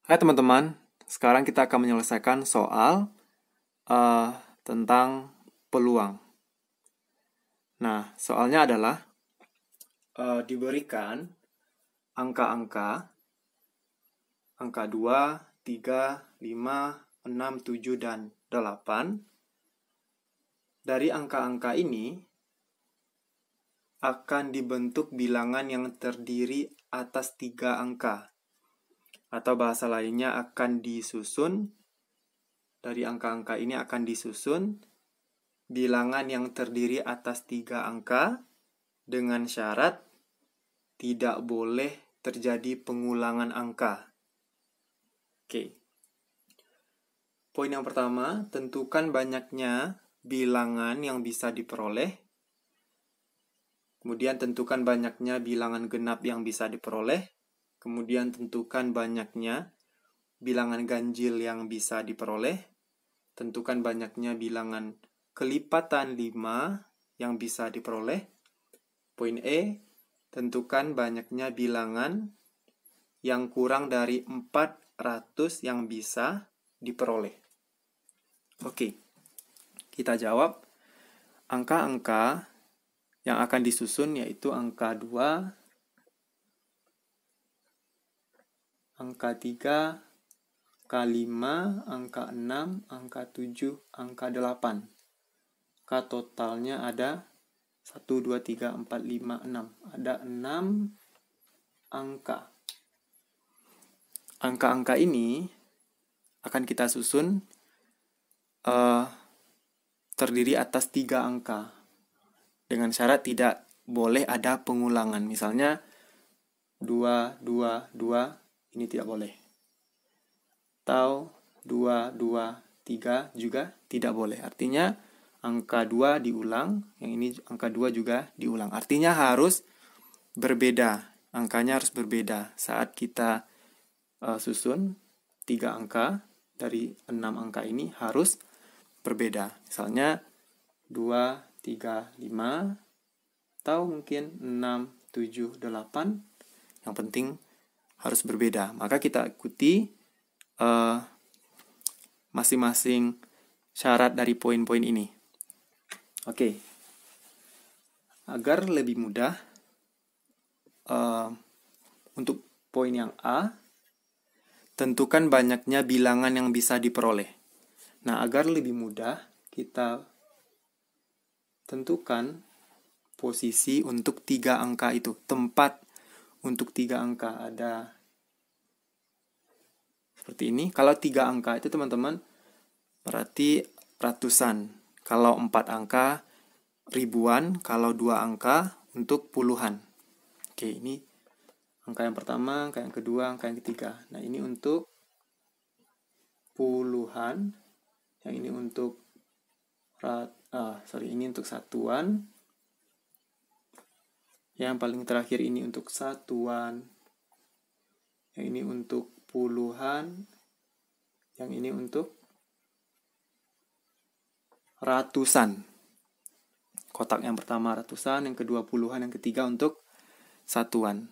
Hai teman-teman, sekarang kita akan menyelesaikan soal tentang peluang. Nah, soalnya adalah diberikan angka-angka, angka 2, 3, 5, 6, 7, dan 8. Dari angka-angka ini akan dibentuk bilangan yang terdiri atas 3 angka. Atau bahasa lainnya akan disusun, dari angka-angka ini akan disusun bilangan yang terdiri atas 3 angka dengan syarat tidak boleh terjadi pengulangan angka. Oke. Poin yang pertama, tentukan banyaknya bilangan yang bisa diperoleh. Kemudian tentukan banyaknya bilangan genap yang bisa diperoleh. Kemudian tentukan banyaknya bilangan ganjil yang bisa diperoleh. Tentukan banyaknya bilangan kelipatan 5 yang bisa diperoleh. Poin E, tentukan banyaknya bilangan yang kurang dari 400 yang bisa diperoleh. Oke, kita jawab. Angka-angka yang akan disusun yaitu angka 2, angka 3, angka 5, angka 6, angka 7, angka 8. Angka totalnya ada 1, 2, 3, 4, 5, 6. Ada 6 angka. Angka-angka ini akan kita susun terdiri atas 3 angka. Dengan syarat tidak boleh ada pengulangan. Misalnya 2, 2, 2, ini tidak boleh. Atau 2, 2, 3 juga tidak boleh. Artinya angka 2 diulang, yang ini angka 2 juga diulang. Artinya harus berbeda, angkanya harus berbeda. Saat kita susun 3 angka dari 6 angka ini harus berbeda. Misalnya 2, 3, 5, atau mungkin 6, 7, 8. Yang penting harus berbeda. Maka kita ikuti masing-masing syarat dari poin-poin ini. Oke. Agar lebih mudah, untuk poin yang A, tentukan banyaknya bilangan yang bisa diperoleh. Nah, agar lebih mudah, kita tentukan posisi untuk 3 angka itu. Tempat untuk 3 angka ada seperti ini. Kalau 3 angka itu teman-teman berarti ratusan. Kalau 4 angka ribuan. Kalau 2 angka untuk puluhan. Oke, ini angka yang pertama, angka yang kedua, angka yang ketiga. Nah, ini untuk puluhan. Yang ini untuk ini untuk satuan. Yang paling terakhir ini untuk satuan. Yang ini untuk puluhan. Yang ini untuk ratusan. Kotak yang pertama ratusan, yang kedua puluhan, yang ketiga untuk satuan.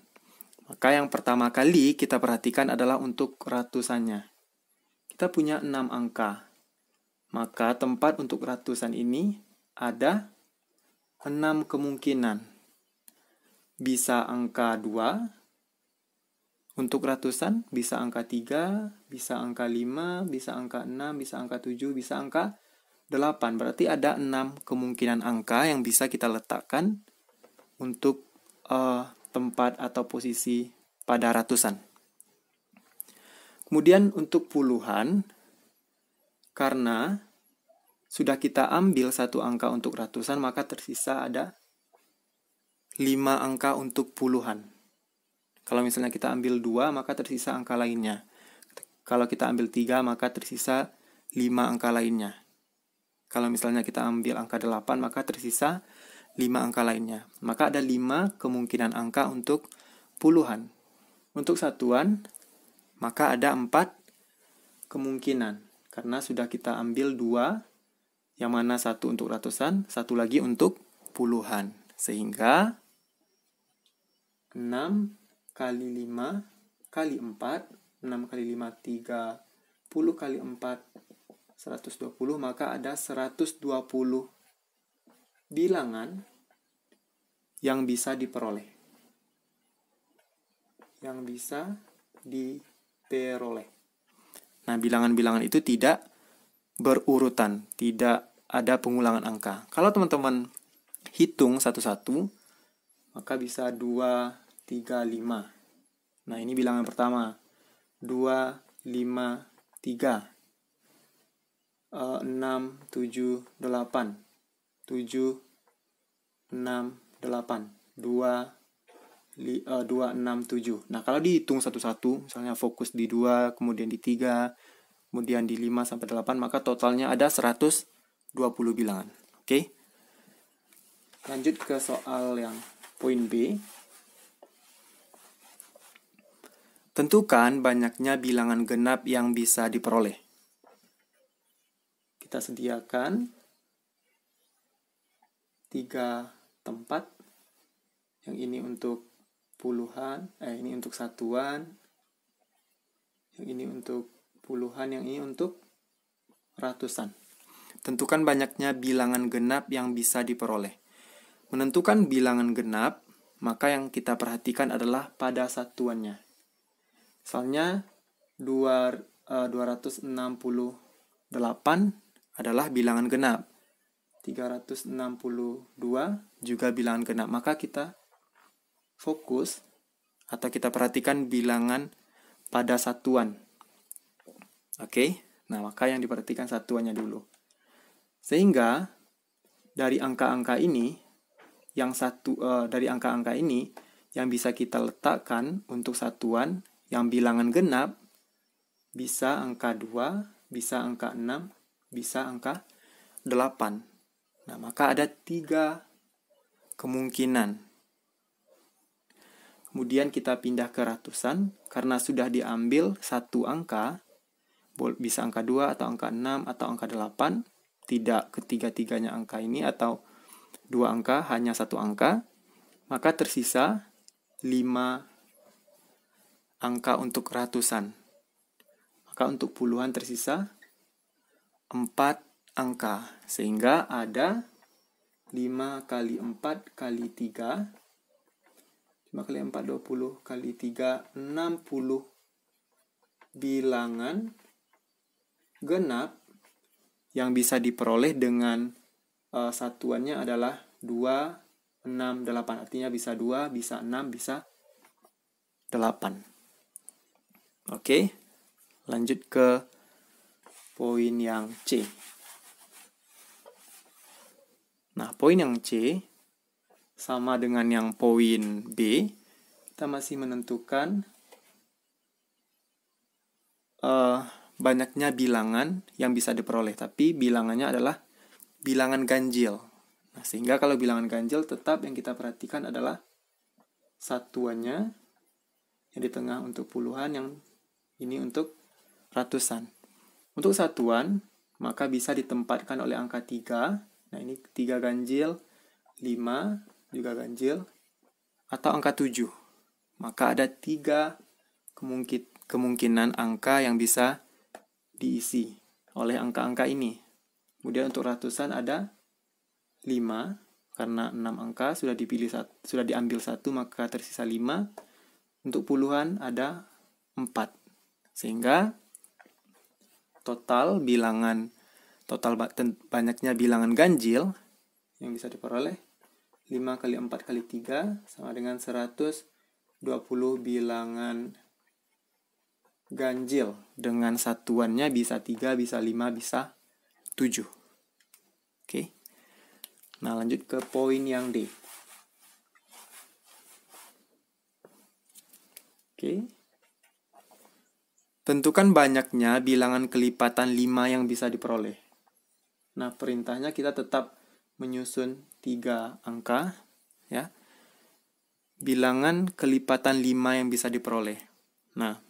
Maka yang pertama kali kita perhatikan adalah untuk ratusannya. Kita punya 6 angka. Maka tempat untuk ratusan ini ada 6 kemungkinan. Bisa angka 2 untuk ratusan, bisa angka 3, bisa angka 5, bisa angka 6, bisa angka 7, bisa angka 8. Berarti ada 6 kemungkinan angka yang bisa kita letakkan untuk tempat atau posisi pada ratusan. Kemudian untuk puluhan, karena sudah kita ambil 1 angka untuk ratusan, maka tersisa ada 5 angka untuk puluhan. Kalau misalnya kita ambil 2, maka tersisa angka lainnya. Kalau kita ambil 3, maka tersisa 5 angka lainnya. Kalau misalnya kita ambil angka 8, maka tersisa 5 angka lainnya. Maka ada 5 kemungkinan angka untuk puluhan. Untuk satuan, maka ada 4 kemungkinan. Karena sudah kita ambil 2, yang mana 1 untuk ratusan, 1 lagi untuk puluhan. Sehingga 6 kali 5 kali 4 6 kali 5, 30 kali 4, 120, maka ada 120 bilangan yang bisa diperoleh. Yang bisa diperoleh. Nah, bilangan-bilangan itu tidak berurutan, tidak ada pengulangan angka. Kalau teman-teman hitung satu-satu, maka bisa 2, 3, 5. Nah, ini bilangan pertama. 2, 5, 3. 6, 7, 8. 7, 6, 8. 2, 6, 7. Nah, kalau dihitung satu-satu, misalnya fokus di 2, kemudian di 3, kemudian di 5 sampai 8, maka totalnya ada 120 bilangan. Oke? Lanjut ke soal yang poin B. Tentukan banyaknya bilangan genap yang bisa diperoleh. Kita sediakan 3 tempat. Yang ini untuk puluhan, ini untuk satuan. Yang ini untuk puluhan, yang ini untuk ratusan. Tentukan banyaknya bilangan genap yang bisa diperoleh. Menentukan bilangan genap, maka yang kita perhatikan adalah pada satuannya. Misalnya 268 adalah bilangan genap. 362 juga bilangan genap. Maka kita fokus atau kita perhatikan bilangan pada satuan. Oke? Nah, maka yang diperhatikan satuannya dulu. Sehingga dari angka-angka ini yang bisa kita letakkan untuk satuan yang bilangan genap bisa angka 2, bisa angka 6, bisa angka 8. Nah, maka ada 3 kemungkinan. Kemudian kita pindah ke ratusan, karena sudah diambil satu angka, bisa angka 2 atau angka 6 atau angka 8, tidak ketiga-tiganya angka ini atau 2 angka, hanya 1 angka, maka tersisa 5 angka untuk ratusan. Maka untuk puluhan tersisa 4 angka, sehingga ada 5 kali 4 kali 3, 5 kali 4, 20 kali 3, 60 bilangan genap yang bisa diperoleh dengan satuannya adalah 2, 6, 8. Artinya bisa 2, bisa 6, bisa 8. Oke, lanjut ke poin yang C. Nah, poin yang C sama dengan yang poin B, kita masih menentukan banyaknya bilangan yang bisa diperoleh, tapi bilangannya adalah bilangan ganjil. Nah, sehingga kalau bilangan ganjil tetap yang kita perhatikan adalah satuannya, yang di tengah untuk puluhan, yang ini untuk ratusan. Untuk satuan, maka bisa ditempatkan oleh angka 3. Nah, ini 3 ganjil, 5 juga ganjil, atau angka 7. Maka ada 3 kemungkinan angka yang bisa diisi oleh angka-angka ini. Kemudian untuk ratusan ada 5, karena 6 angka sudah diambil 1, maka tersisa 5. Untuk puluhan ada 4. Sehingga total banyaknya bilangan ganjil yang bisa diperoleh 5 kali 4 kali 3 sama dengan 120 bilangan ganjil dengan satuannya bisa 3, bisa 5, bisa 7. Oke. Nah, lanjut ke poin yang D. Oke. Tentukan banyaknya bilangan kelipatan 5 yang bisa diperoleh. Nah, perintahnya kita tetap menyusun 3 angka, ya. Bilangan kelipatan 5 yang bisa diperoleh. Nah,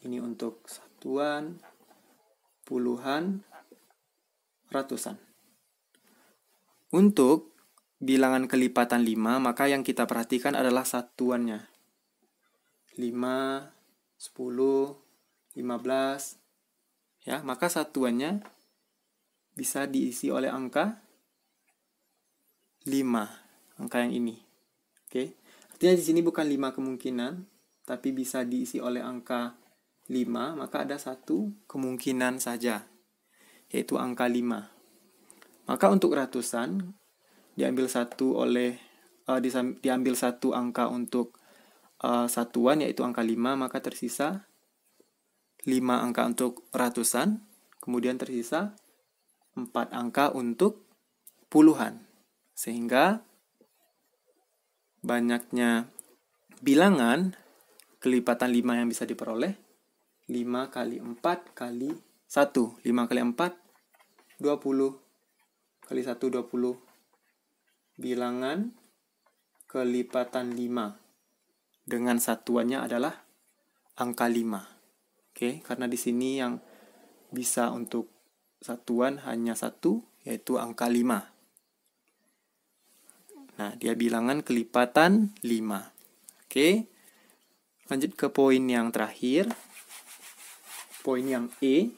ini untuk satuan, puluhan, ratusan. Untuk bilangan kelipatan 5, maka yang kita perhatikan adalah satuannya. 5 10, 15. Ya, maka satuannya bisa diisi oleh angka 5, angka yang ini. Oke. Artinya di sini bukan 5 kemungkinan, tapi bisa diisi oleh angka 5, maka ada satu kemungkinan saja, yaitu angka 5. Maka untuk ratusan diambil satu angka untuk satuan, yaitu angka 5, maka tersisa 5 angka untuk ratusan, kemudian tersisa 4 angka untuk puluhan. Sehingga banyaknya bilangan kelipatan 5 yang bisa diperoleh 5 kali 4 kali 1. 5 kali 4, 20. Kali 1, 20. Bilangan kelipatan 5 dengan satuannya adalah angka 5. Oke, karena di sini yang bisa untuk satuan hanya satu, yaitu angka 5. Nah, dia bilangan kelipatan 5. Oke, lanjut ke poin yang terakhir. Poin yang E.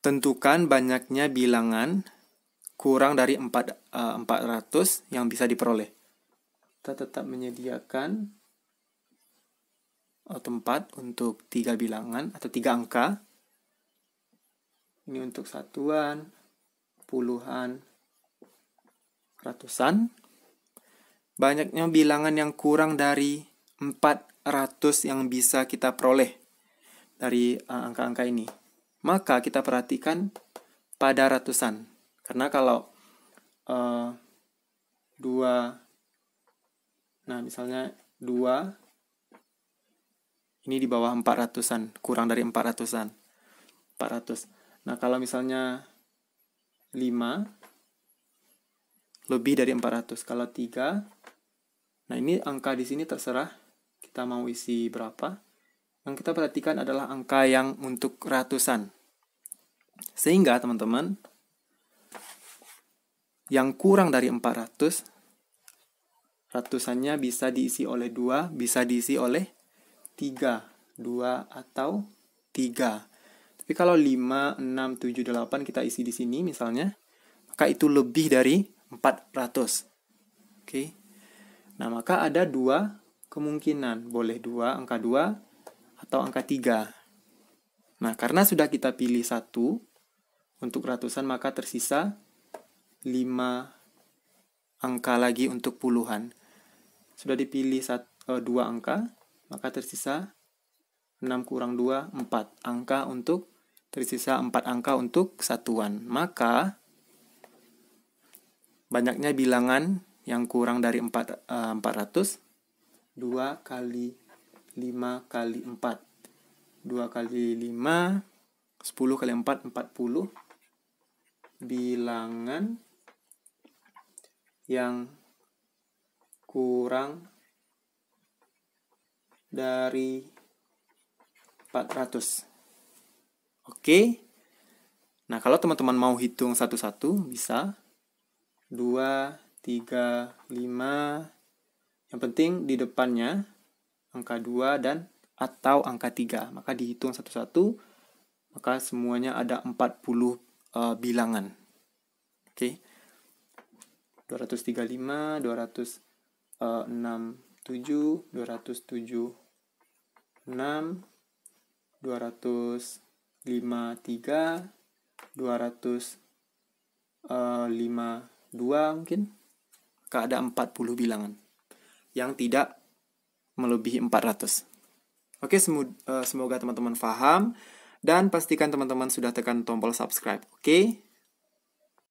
Tentukan banyaknya bilangan kurang dari 400 yang bisa diperoleh. Kita tetap menyediakan tempat untuk 3 bilangan atau 3 angka. Ini untuk satuan, puluhan, ratusan. Banyaknya bilangan yang kurang dari 400 yang bisa kita peroleh dari angka-angka ini. Maka kita perhatikan pada ratusan. Karena kalau 2, nah misalnya 2, ini di bawah 400-an, kurang dari 400-an. 400. Nah, kalau misalnya 5, lebih dari 400. Kalau 3, nah ini angka di sini terserah kita mau isi berapa. Yang kita perhatikan adalah angka yang untuk ratusan. Sehingga teman-teman, yang kurang dari 400, ratusannya bisa diisi oleh 2, bisa diisi oleh 3. 2 atau 3. Tapi kalau 5, 6, 7, 8 kita isi di sini misalnya, maka itu lebih dari 400. Oke. Nah, maka ada 2 kemungkinan. Boleh 2, angka 2, atau angka 3. Nah, karena sudah kita pilih 1 untuk ratusan, maka tersisa 5 angka lagi untuk puluhan. Sudah dipilih 2 angka, maka tersisa 6 kurang 2, 4 angka untuk, tersisa 4 angka untuk satuan. Maka banyaknya bilangan yang kurang dari 400, 2 kali 5 kali 4. 2 kali 5, 10 kali 4, 40. Bilangan yang kurang dari 400. Oke. Nah, kalau teman-teman mau hitung satu-satu, bisa 2, 3, 5. Yang penting di depannya angka 2 dan atau angka 3. Maka dihitung satu-satu, maka semuanya ada 40 bilangan. Oke. 235, 267, 207, 6, 253, 252 mungkin. Maka ada 40 bilangan yang tidak melebihi 400. Oke, semoga teman-teman paham dan pastikan teman-teman sudah tekan tombol subscribe. Oke.